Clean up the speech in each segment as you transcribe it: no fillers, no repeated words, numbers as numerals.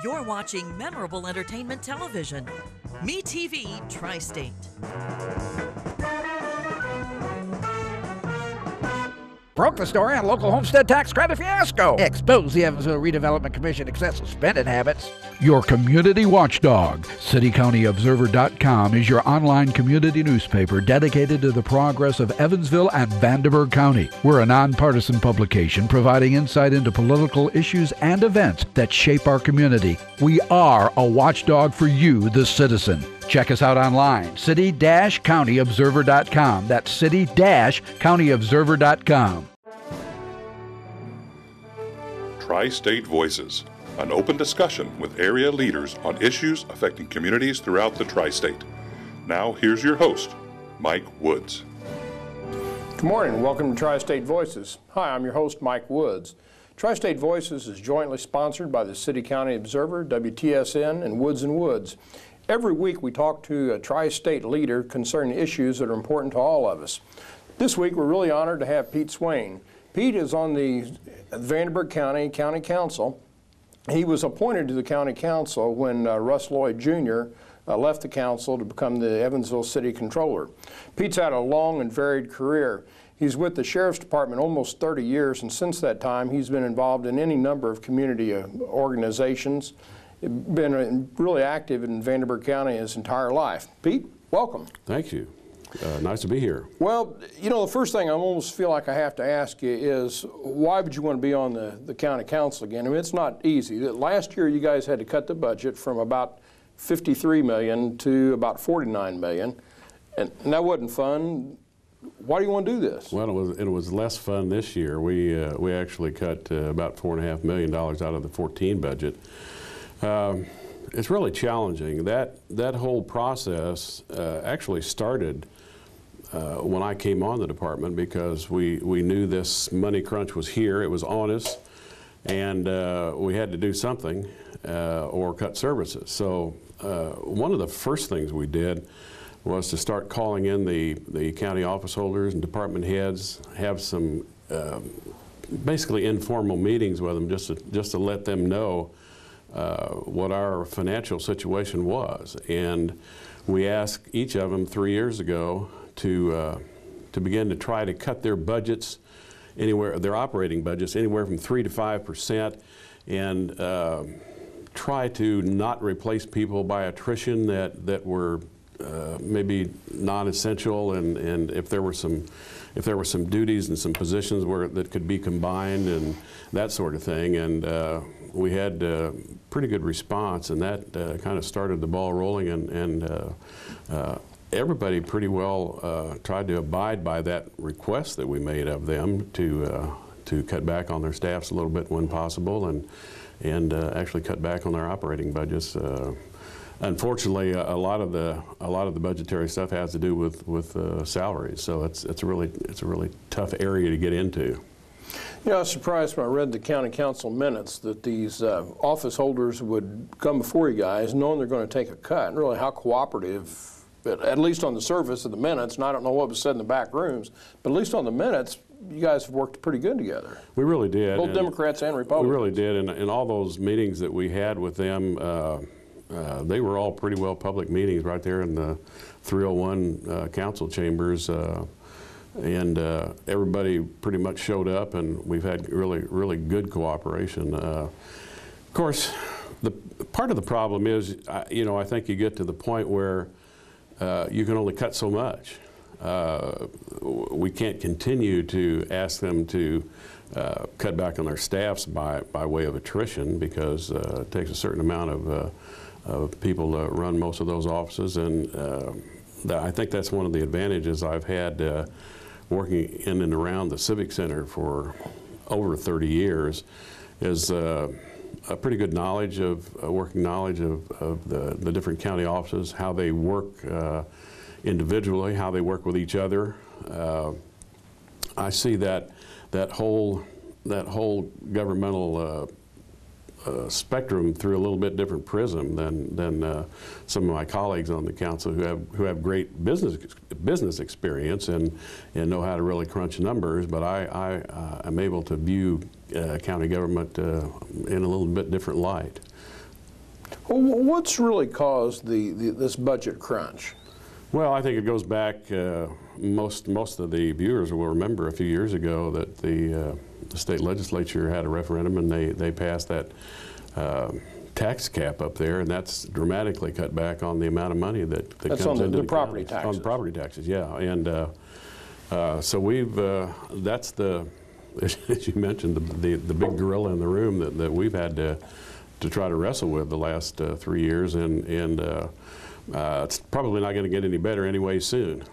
You're watching memorable entertainment television. MeTV Tri-State. Broke the story on local homestead tax credit fiasco. Exposed the Evansville Redevelopment Commission excessive spending habits. Your community watchdog. CityCountyObserver.com is your online community newspaper dedicated to the progress of Evansville and Vanderburgh County. We're a nonpartisan publication providing insight into political issues and events that shape our community. We are a watchdog for you, the citizen. Check us out online, city-countyobserver.com. That's city-countyobserver.com. Tri-State Voices, an open discussion with area leaders on issues affecting communities throughout the Tri-State. Now, here's your host, Mike Woods. Good morning and welcome to Tri-State Voices. Hi, I'm your host, Mike Woods. Tri-State Voices is jointly sponsored by the City County Observer, WTSN, and Woods & Woods. Every week we talk to a Tri-State leader concerning issues that are important to all of us. This week we're really honored to have Pete Swain. Pete is on the Vanderburgh County Council. He was appointed to the County Council when Russ Lloyd Jr. Left the council to become the Evansville City Controller. Pete's had a long and varied career. He's with the Sheriff's Department almost 30 years, and since that time he's been involved in any number of community organizations. Been really active in Vanderburgh County his entire life. Pete, welcome. Thank you. Nice to be here. Well, you know, the first thing I almost feel like I have to ask you is, why would you want to be on the county council again? I mean, it's not easy. Last year you guys had to cut the budget from about $53 million to about $49 million, and that wasn't fun. Why do you want to do this? Well, it was less fun this year. We actually cut about $4.5 million out of the 14 budget. It's really challenging. That whole process actually started when I came on the department, because we knew this money crunch was here. It was on us, and we had to do something or cut services. So one of the first things we did was to start calling in the county office holders and department heads, have some basically informal meetings with them just to let them know what our financial situation was. And we asked each of them 3 years ago to begin to try to cut their budgets their operating budgets anywhere from 3 to 5%, and try to not replace people by attrition that were maybe non-essential, and if there were some duties and some positions that could be combined and that sort of thing. And we had pretty good response, and that kind of started the ball rolling, and everybody pretty well tried to abide by that request that we made of them to cut back on their staffs a little bit when possible, and actually cut back on their operating budgets. Unfortunately, a lot of the budgetary stuff has to do with salaries, so it's a really tough area to get into. You know, I was surprised when I read the county council minutes that these office holders would come before you guys knowing they're going to take a cut, and really how cooperative, at least on the surface of the minutes, and I don't know what was said in the back rooms, but at least on the minutes, you guys have worked pretty good together. We really did. Both Democrats and Republicans. We really did, and in all those meetings that we had with them, they were all pretty well public meetings right there in the 301 council chambers. And everybody pretty much showed up, and we've had really good cooperation. Of course, part of the problem is, you know, I think you get to the point where you can only cut so much. We can't continue to ask them to cut back on their staffs by way of attrition, because it takes a certain amount of people to run most of those offices, and I think that's one of the advantages I've had working in and around the Civic Center for over 30 years, is a pretty good working knowledge of the different county offices, how they work individually, how they work with each other. I see that whole governmental spectrum through a little bit different prism than some of my colleagues on the council who have great business experience and know how to really crunch numbers. But I am able to view county government in a little bit different light. Well, what's really caused this budget crunch? Well, I think it goes back, most of the viewers will remember a few years ago that the state legislature had a referendum and they passed that tax cap up there, and that's dramatically cut back on the amount of money that that's comes into the property taxes. On the property taxes, yeah. And so we've, that's the, as you mentioned, the big gorilla in the room that we've had to try to wrestle with the last 3 years, and it's probably not going to get any better anyway soon.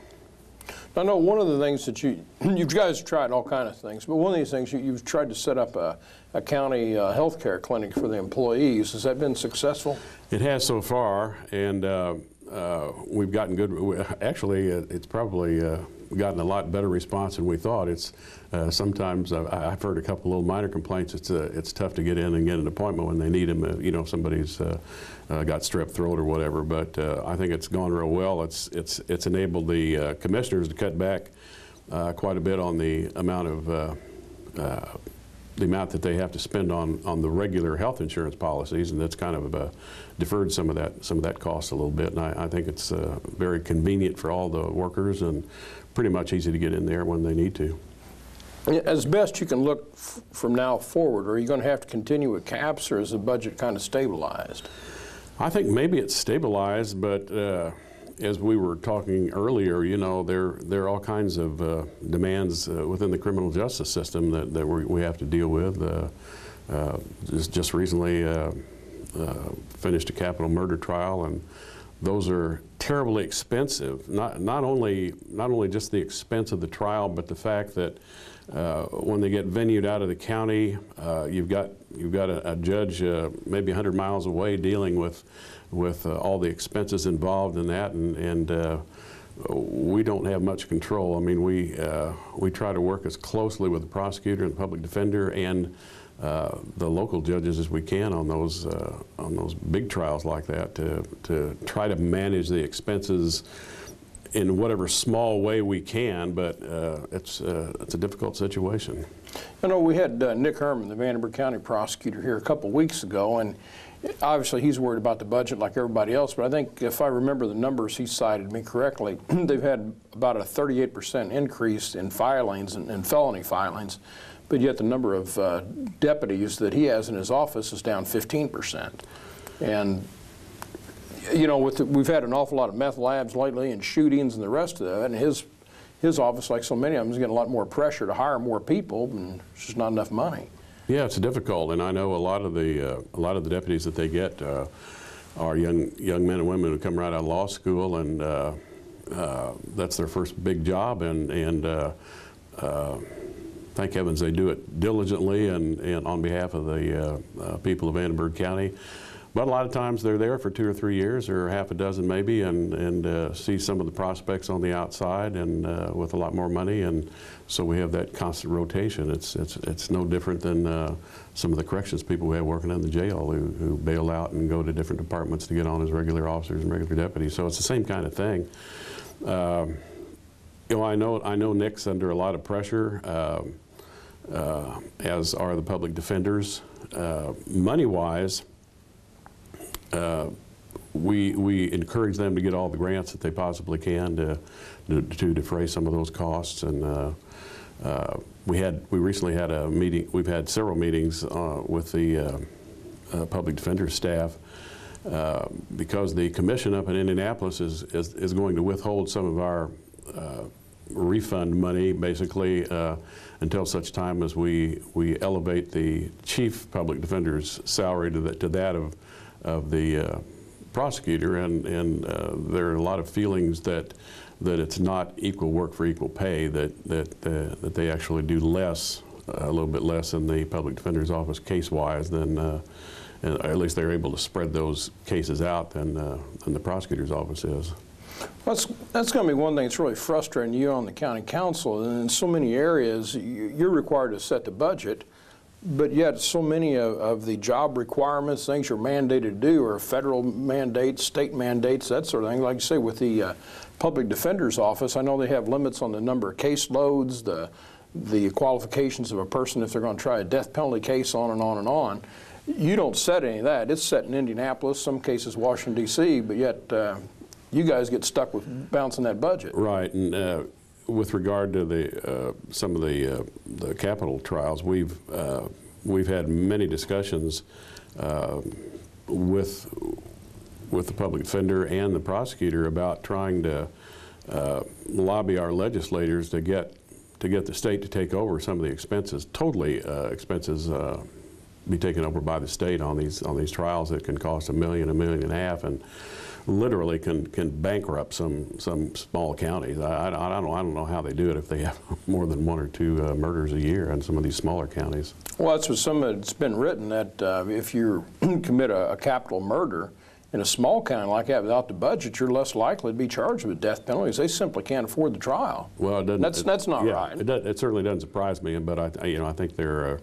I know one of the things that you guys have tried all kinds of things, but one of these things you've tried to set up a county health care clinic for the employees. Has that been successful? It has so far, and we've gotten good. Actually, it's probably gotten a lot better response than we thought. It's sometimes I've heard a couple little minor complaints. It's tough to get in and get an appointment when they need them. You know, somebody's got strep throat or whatever. But I think it's gone real well. It's enabled the commissioners to cut back quite a bit on the amount of the amount that they have to spend on the regular health insurance policies, and that's kind of deferred some of that cost a little bit. And I think it's very convenient for all the workers and pretty much easy to get in there when they need to. As best you can look from now forward, are you going to have to continue with caps, or is the budget kind of stabilized? I think maybe it's stabilized, but as we were talking earlier, you know, there are all kinds of demands within the criminal justice system that we have to deal with. Just recently finished a capital murder trial, and those are terribly expensive. Not only just the expense of the trial, but the fact that when they get venued out of the county, you've got a judge maybe 100 miles away dealing with all the expenses involved in that, and we don't have much control. I mean, we try to work as closely with the prosecutor and the public defender and the local judges as we can on those big trials like that to try to manage the expenses in whatever small way we can, but it's a difficult situation. I know we had Nick Herman, the Vanderburgh County prosecutor, here a couple weeks ago, and obviously he's worried about the budget like everybody else, but I think if I remember the numbers he cited me correctly, they've had about a 38% increase in filings and felony filings, but yet the number of deputies that he has in his office is down 15%. And you know, we've had an awful lot of meth labs lately and shootings and the rest of that, and his office, like so many of them, is getting a lot more pressure to hire more people, and there's just not enough money. Yeah, it's difficult, and I know a lot of the deputies that they get are young men and women who come right out of law school, and that's their first big job, and thank heavens they do it diligently and on behalf of the people of Vanderburgh County. But a lot of times they're there for 2 or 3 years, or half a dozen maybe, and see some of the prospects on the outside and with a lot more money, and so we have that constant rotation. It's no different than some of the corrections people we have working in the jail who bail out and go to different departments to get on as regular officers and regular deputies. So it's the same kind of thing. You know, I know Nick's under a lot of pressure, as are the public defenders. Money-wise, we encourage them to get all the grants that they possibly can to defray some of those costs, and we recently had a meeting. We've had several meetings with the public defender staff because the commission up in Indianapolis is going to withhold some of our refund money, basically, until such time as we elevate the chief public defender's salary to that of the prosecutor, and there are a lot of feelings that it's not equal work for equal pay, that they actually do less, a little bit less in the public defender's office case-wise than, and at least they're able to spread those cases out than the prosecutor's office is. That's going to be one thing that's really frustrating you on the county council. And in so many areas, you're required to set the budget, but yet so many of the job requirements, things you're mandated to do, are federal mandates, state mandates, that sort of thing. Like you say, with the public defender's office, I know they have limits on the number of caseloads, the qualifications of a person if they're going to try a death penalty case, on and on and on. You don't set any of that. It's set in Indianapolis, some cases Washington, D.C., but yet you guys get stuck with bouncing that budget. Right, and with regard to the some of the capital trials, we've had many discussions with the public defender and the prosecutor about trying to lobby our legislators to get the state to take over some of the expenses, expenses be taken over by the state on these trials that can cost $1 million, $1.5 million, and literally can bankrupt some small counties. I don't know how they do it if they have more than 1 or 2 murders a year in some of these smaller counties. Well, that's what it's been written, that if you commit a capital murder in a small county like that without the budget, you're less likely to be charged with death penalties. They simply can't afford the trial. Well, it doesn't. That's not right. It certainly doesn't surprise me, but I think there are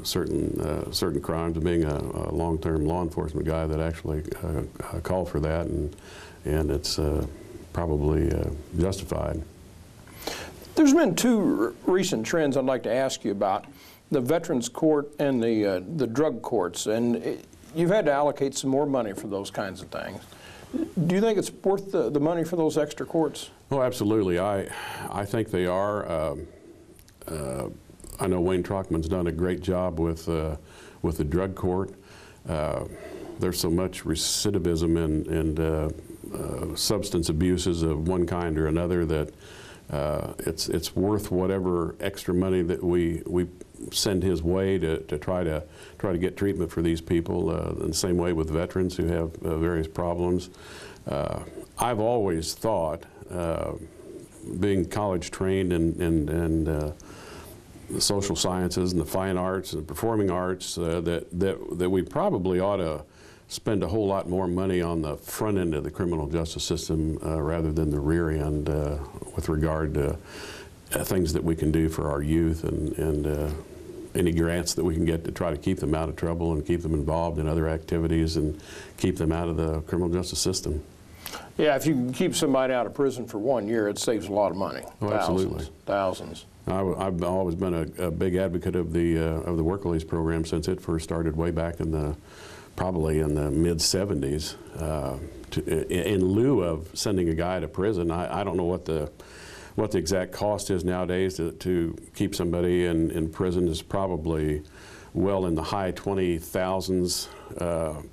certain crimes. Being a long-term law enforcement guy, that actually call for that, and it's probably justified. There's been 2 recent trends I'd like to ask you about: the Veterans Court and the drug courts, and you've had to allocate some more money for those kinds of things. Do you think it's worth the money for those extra courts? Oh, absolutely. I think they are. I know Wayne Trockman's done a great job with the drug court. There's so much recidivism and substance abuses of one kind or another that it's worth whatever extra money that we send his way to try to get treatment for these people. In the same way with veterans who have various problems. I've always thought, being college trained and the social sciences and the fine arts and the performing arts, that we probably ought to spend a whole lot more money on the front end of the criminal justice system rather than the rear end with regard to things that we can do for our youth and any grants that we can get to try to keep them out of trouble and keep them involved in other activities and keep them out of the criminal justice system. Yeah, if you can keep somebody out of prison for 1 year, it saves a lot of money. Oh, absolutely. Thousands. I've always been a big advocate of the work release program since it first started way back probably in the mid-70s. In lieu of sending a guy to prison, I don't know what the exact cost is nowadays to keep somebody in prison. Is probably well in the high 20,000s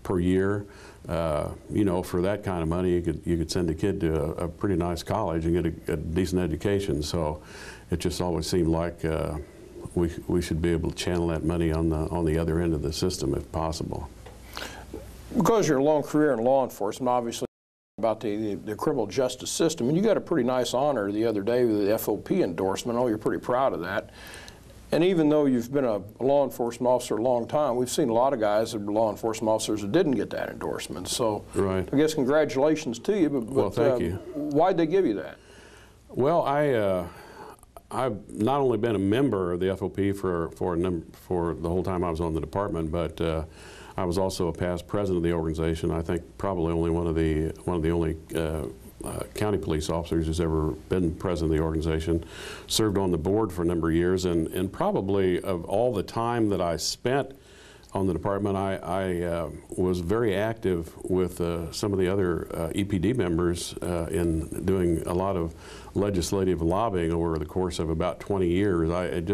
per year. For that kind of money, you could send a kid to a pretty nice college and get a decent education. So it just always seemed like we should be able to channel that money on the other end of the system if possible. Because you're a long career in law enforcement, obviously about the criminal justice system, and you got a pretty nice honor the other day with the FOP endorsement. I know you're pretty proud of that. And even though you've been a law enforcement officer a long time, we've seen a lot of guys that were law enforcement officers that didn't get that endorsement. So right. I guess congratulations to you. But well, thank you. Why'd they give you that? Well, I've not only been a member of the FOP for the whole time I was on the department, but I was also a past president of the organization. I think probably only one of the only county police officers who's ever been president of the organization. Served on the board for a number of years, and probably of all the time that I spent on the department, I was very active with some of the other EPD members in doing a lot of legislative lobbying over the course of about 20 years. It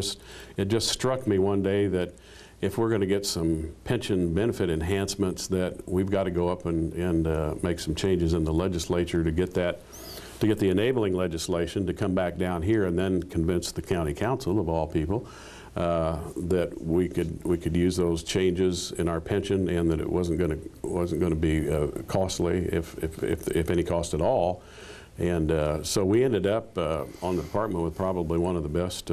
just struck me one day that if we're going to get some pension benefit enhancements, that we've got to go up and make some changes in the legislature to get the enabling legislation to come back down here and then convince the county council, of all people, that we could use those changes in our pension, and that it wasn't going to be costly, if any cost at all. And so we ended up on the department with probably one of the best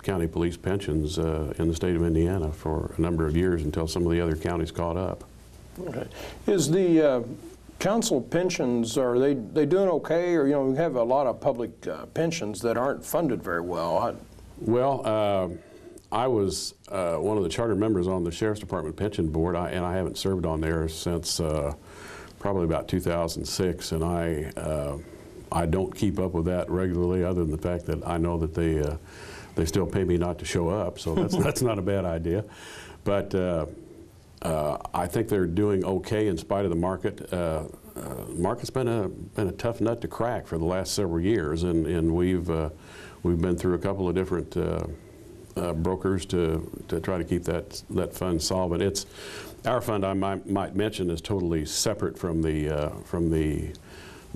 county police pensions in the state of Indiana for a number of years until some of the other counties caught up. Okay. Is the council pensions, are they doing okay? Or, we have a lot of public pensions that aren't funded very well. Well, I was one of the charter members on the Sheriff's Department Pension Board, and I haven't served on there since probably about 2006, and I don't keep up with that regularly, other than the fact that I know that they still pay me not to show up, so that's not a bad idea. But I think they're doing okay in spite of the market. Market's been a tough nut to crack for the last several years, and we've been through a couple of different brokers to try to keep that fund solvent. It's our fund, I might mention, is totally separate from the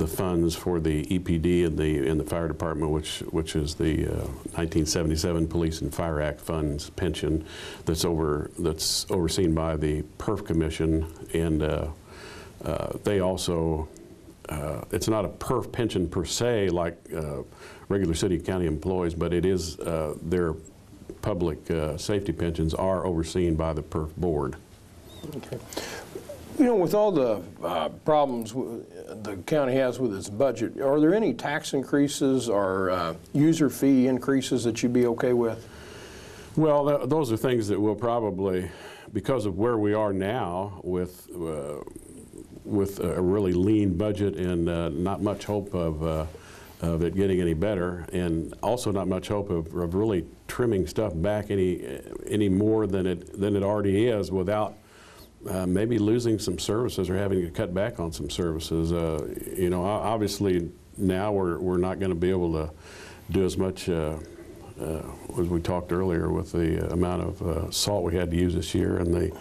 funds for the EPD in the fire department, which is the 1977 Police and Fire Act funds pension that's overseen by the PERF Commission, and they also it's not a PERF pension per se like regular city and county employees, but it is their public safety pensions are overseen by the PERF board. Okay. You know, with all the problems the county has with its budget, are there any tax increases or user fee increases that you'd be okay with? Well, those are things that we'll probably, because of where we are now with a really lean budget and not much hope of it getting any better, and also not much hope of really trimming stuff back any more than it already is, without maybe losing some services or having to cut back on some services. You know, obviously now we're not going to be able to do as much as we talked earlier with the amount of salt we had to use this year, and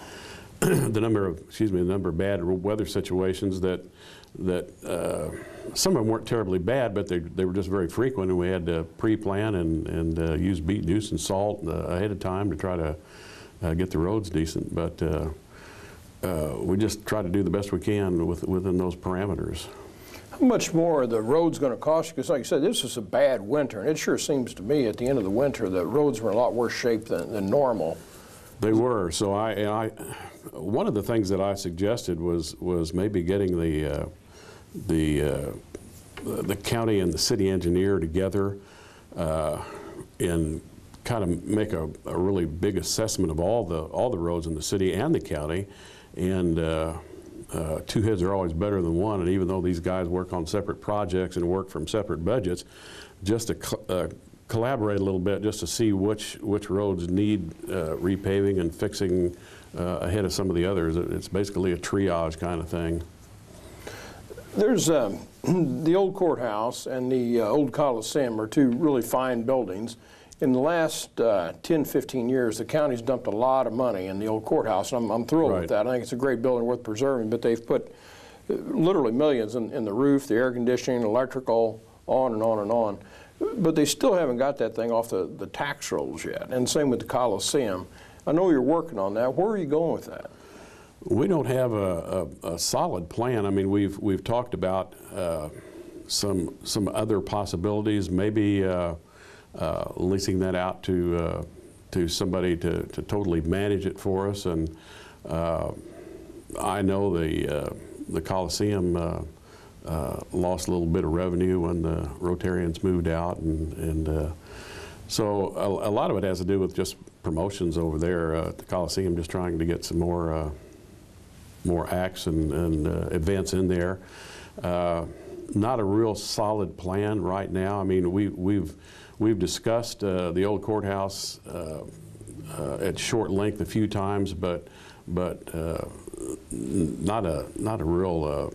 the number of bad weather situations that some of them weren't terribly bad, but they were just very frequent, and we had to pre-plan and use beet juice and salt ahead of time to try to get the roads decent. But we just try to do the best we can within those parameters. How much more are the roads going to cost you? Because like I said, this is a bad winter, and it sure seems to me at the end of the winter the roads were in a lot worse shape than normal. They were. So one of the things that I suggested was maybe getting the county and the city engineer together and kind of make a really big assessment of all the roads in the city and the county. And two heads are always better than one. And even though these guys work on separate projects and work from separate budgets, just to collaborate a little bit, just to see which roads need repaving and fixing ahead of some of the others. It's basically a triage kind of thing. There's the old courthouse and the old Coliseum are two really fine buildings. In the last 10, 15 years, the county's dumped a lot of money in the old courthouse, and I'm thrilled with that. I think it's a great building worth preserving, but they've put literally millions in the roof, the air conditioning, electrical, on and on and on. But they still haven't got that thing off the tax rolls yet, and same with the Coliseum. I know you're working on that. Where are you going with that? We don't have a solid plan. I mean, we've talked about some other possibilities, maybe leasing that out to somebody to totally manage it for us. And I know the Coliseum lost a little bit of revenue when the Rotarians moved out, and so a lot of it has to do with just promotions over there at the Coliseum, just trying to get some more acts and events in there. Not a real solid plan right now. I mean, we've discussed the old courthouse at short length a few times, but not a real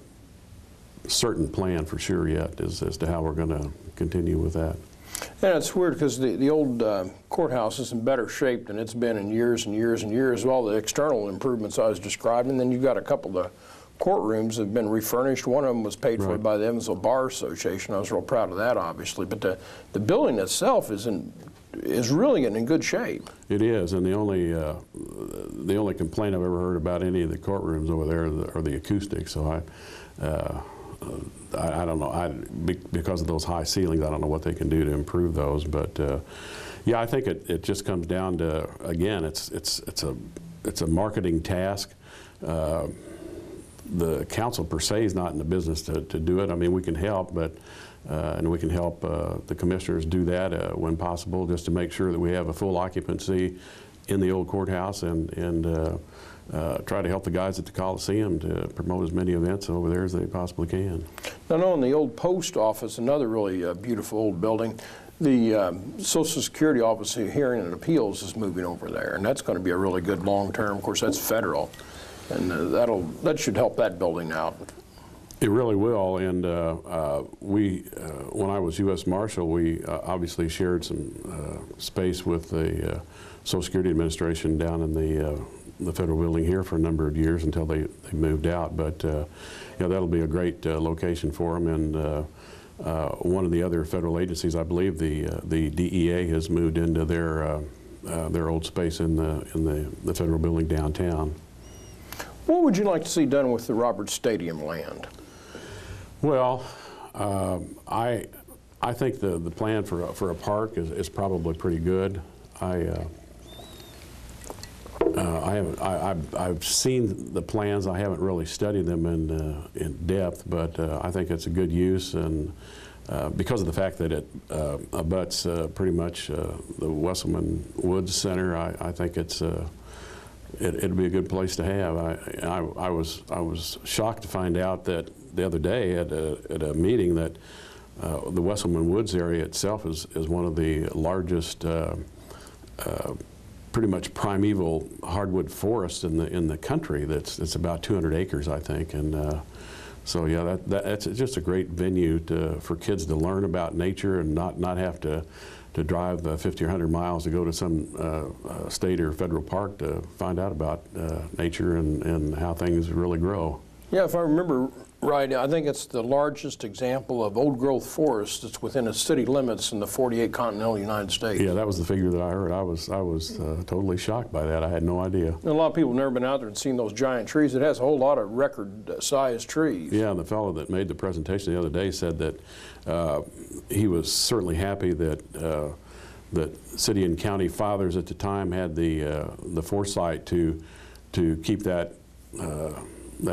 certain plan for sure yet as to how we're going to continue with that. And it's weird because the old courthouse is in better shape than it's been in years and years and years, with all the external improvements I was describing. And then you've got a couple of courtrooms that have been refurnished. One of them was paid for by the Evansville Bar Association. I was real proud of that, obviously. But the building itself is really getting in good shape. It is, and the only complaint I've ever heard about any of the courtrooms over there are the acoustics. So I don't know. Because of those high ceilings, I don't know what they can do to improve those. But yeah, I think it just comes down to, again, it's a marketing task. The council per se is not in the business to do it. I mean, we can help, but and we can help the commissioners do that when possible, just to make sure that we have a full occupancy in the old courthouse, and try to help the guys at the Coliseum to promote as many events over there as they possibly can. I know in the old post office, another really beautiful old building, The Social Security Office of Hearing and Appeals is moving over there, and that's going to be a really good long-term. Of course, that's federal, and that should help that building out. It really will, and when I was U.S. Marshal, we obviously shared some space with the Social Security Administration down in the federal building here for a number of years until they moved out. But that'll be a great location for them, and one of the other federal agencies, I believe the DEA, has moved into their old space in the federal building downtown. What would you like to see done with the Roberts Stadium land? Well, I think the plan for a park is probably pretty good. I've seen the plans. I haven't really studied them in depth, but I think it's a good use, and because of the fact that it abuts pretty much the Wesselman Woods Center, I think it'd be a good place to have. I was shocked to find out that the other day at a meeting that the Wesselman Woods area itself is one of the largest pretty much primeval hardwood forests in the country. It's about 200 acres, I think, and so yeah, that's just a great venue for kids to learn about nature and not have to drive 50 or 100 miles to go to some state or federal park to find out about nature and how things really grow. Yeah, if I remember right, I think it's the largest example of old-growth forest that's within the city limits in the 48 continental United States. Yeah, that was the figure that I heard. I was totally shocked by that. I had no idea. And a lot of people have never been out there and seen those giant trees. It has a whole lot of record-sized trees. Yeah, and the fellow that made the presentation the other day said that he was certainly happy that that city and county fathers at the time had the foresight to keep that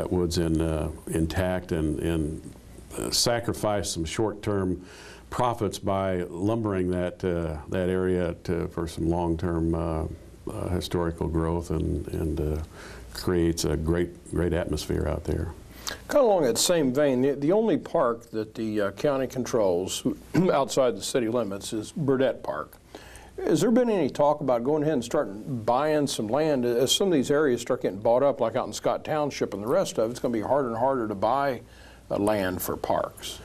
woods intact and sacrifice some short-term profits by lumbering that area for some long-term historical growth and creates a great atmosphere out there. Kind of along that same vein, the only park that the county controls outside the city limits is Burdette Park. Has there been any talk about going ahead and starting buying some land? As some of these areas start getting bought up, like out in Scott Township and the rest of it, it's going to be harder and harder to buy land for parks.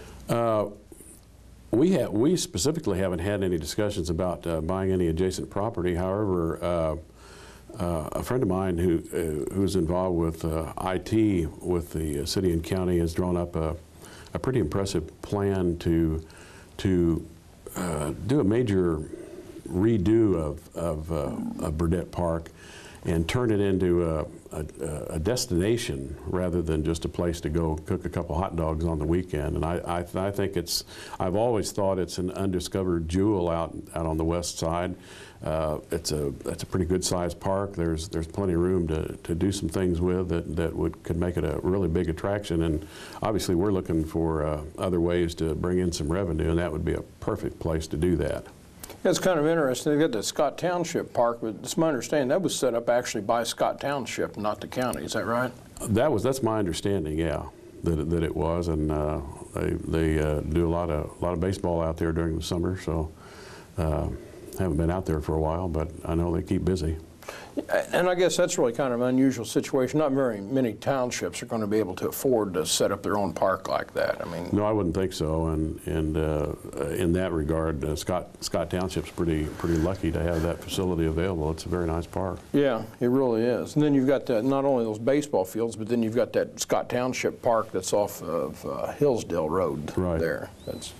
We specifically haven't had any discussions about buying any adjacent property. However, a friend of mine who's involved with IT with the city and county has drawn up a pretty impressive plan to do a major redo of Burdette Park and turn it into a destination rather than just a place to go cook a couple hot dogs on the weekend. And I think I've always thought it's an undiscovered jewel out on the west side. It's a pretty good sized park. There's plenty of room to do some things with that could make it a really big attraction. And obviously we're looking for other ways to bring in some revenue, and that would be a perfect place to do that. It's kind of interesting. They've got the Scott Township Park, but it's my understanding that was set up actually by Scott Township, not the county. Is that right? That's my understanding. Yeah, that it was, and they do a lot of baseball out there during the summer. So haven't been out there for a while, but I know they keep busy. And I guess that's really kind of an unusual situation. Not very many townships are going to be able to afford to set up their own park like that. I mean, no, I wouldn't think so. And in that regard, Scott Township's pretty lucky to have that facility available. It's a very nice park. Yeah, it really is. And then you've got not only those baseball fields, but then you've got that Scott Township Park that's off of Hillsdale Road there. That's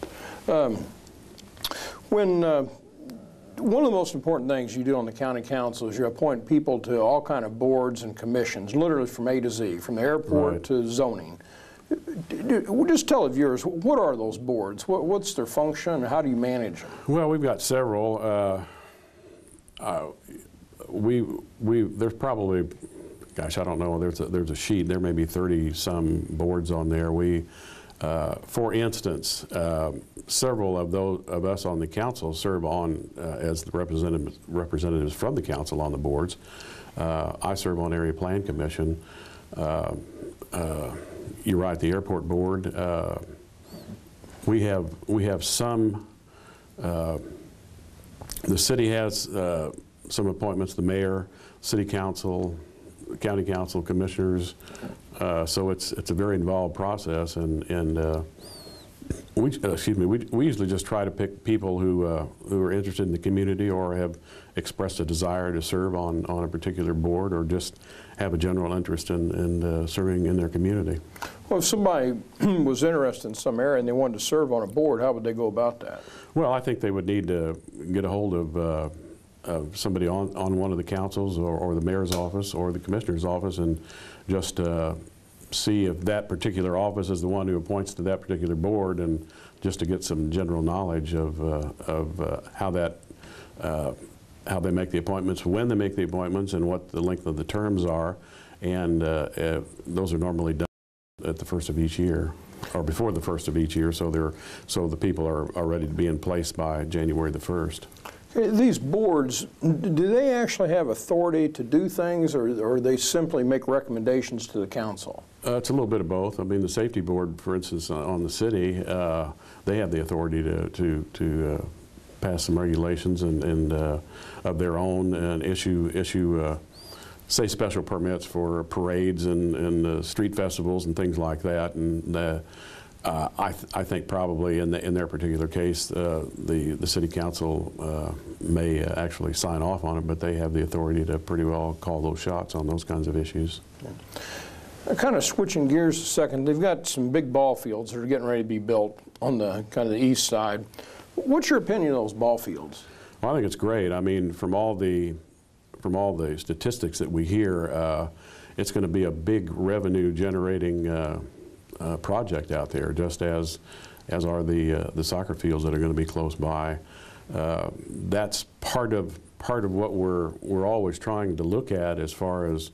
one of the most important things you do on the county council is you appoint people to all kind of boards and commissions, literally from A to Z, from the airport to zoning. Just tell the viewers, what are those boards? What's their function, and how do you manage them? Well, we've got several. There's probably, gosh, I don't know. There's a sheet. There may be 30-some boards on there. For instance, several of us on the council serve on as the representatives from the council on the boards. I serve on Area Plan Commission. You're right, the airport board. We have some The city has some appointments, the mayor, city council, county council, commissioners, so it's a very involved process, and we usually just try to pick people who are interested in the community or have expressed a desire to serve on a particular board or just have a general interest in serving in their community. Well, if somebody was interested in some area and they wanted to serve on a board, how would they go about that? Well, I think they would need to get a hold of somebody on one of the councils or the mayor's office or the commissioner's office and just see if that particular office is the one who appoints to that particular board, and just to get some general knowledge of how they make the appointments, when they make the appointments, and what the length of the terms are. And those are normally done at the first of each year, or before the first of each year, so the people are ready to be in place by January the 1st. These boards, do they actually have authority to do things, or they simply make recommendations to the council? It's a little bit of both. I mean, the safety board, for instance, on the city, they have the authority to pass some regulations and of their own and issue say special permits for parades and street festivals and things like that. And I think probably in their particular case, the city council may actually sign off on it, but they have the authority to pretty well call those shots on those kinds of issues. Yeah. Kind of switching gears a second, they've got some big ball fields that are getting ready to be built on the kind of the east side. What's your opinion of those ball fields? Well, I think it's great. I mean, from all the statistics that we hear, it's going to be a big revenue generating project out there, just as are the soccer fields that are going to be close by. That's part of what we're always trying to look at as far as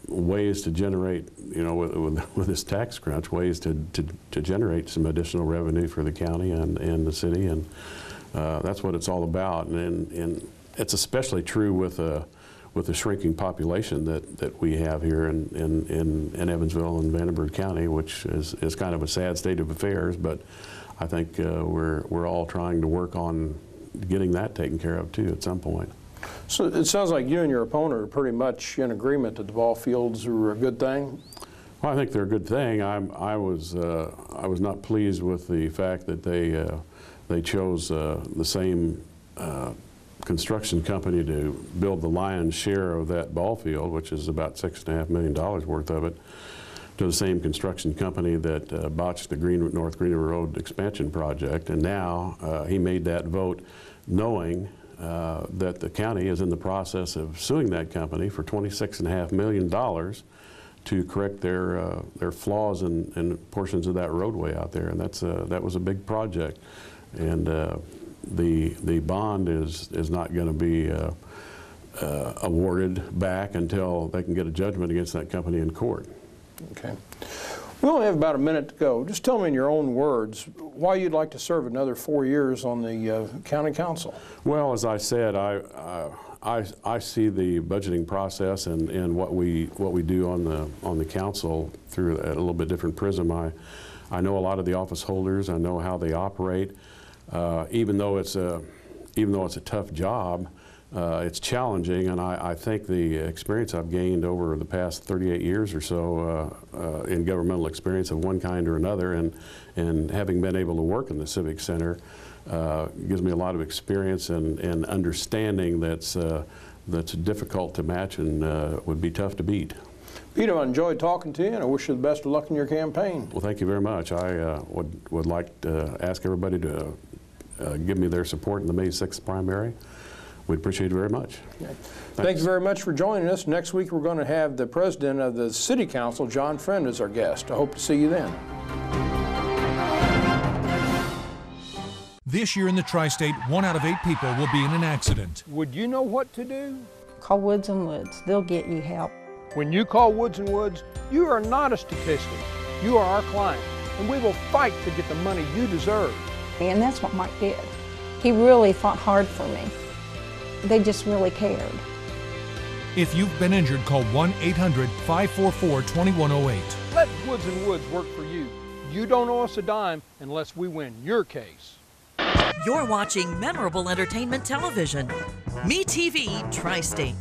ways to generate, you know, with this tax crunch, ways to generate some additional revenue for the county and the city, and that's what it's all about. And it's especially true with the shrinking population that we have here in Evansville and Vanderburgh County, which is kind of a sad state of affairs. But I think we're all trying to work on getting that taken care of too at some point. So it sounds like you and your opponent are pretty much in agreement that the ball fields are a good thing. Well, I think they're a good thing. I was not pleased with the fact that they chose the same construction company to build the lion's share of that ball field, which is about $6.5 million worth of it, to the same construction company that botched the North Greenwood Road expansion project. And now he made that vote knowing that the county is in the process of suing that company for $26.5 million to correct their flaws in portions of that roadway out there, and that was a big project. And the bond is not going to be awarded back until they can get a judgment against that company in court. Okay. We only have about a minute to go. Just tell me in your own words why you'd like to serve another 4 years on the county council. Well, as I said, I see the budgeting process and what we do on the council through a little bit different prism. I know a lot of the office holders. I know how they operate. Even though it's a tough job, it's challenging, and I think the experience I've gained over the past 38 years or so in governmental experience of one kind or another, and having been able to work in the Civic Center gives me a lot of experience and understanding that's difficult to match and would be tough to beat. Pete, I enjoyed talking to you, and I wish you the best of luck in your campaign. Well, thank you very much. I would like to ask everybody to give me their support in the May 6th primary. We'd appreciate it very much. Okay. Thank you very much for joining us. Next week we're going to have the president of the City Council, John Friend, as our guest. I hope to see you then. This year in the Tri-State, 1 out of 8 people will be in an accident. Would you know what to do? Call Woods & Woods. They'll get you help. When you call Woods & Woods, you are not a statistic. You are our client, and we will fight to get the money you deserve. And that's what Mike did. He really fought hard for me. They just really cared. If you've been injured, call 1-800-544-2108. Let Woods & Woods work for you. You don't owe us a dime unless we win your case. You're watching memorable entertainment television. MeTV Tri-State.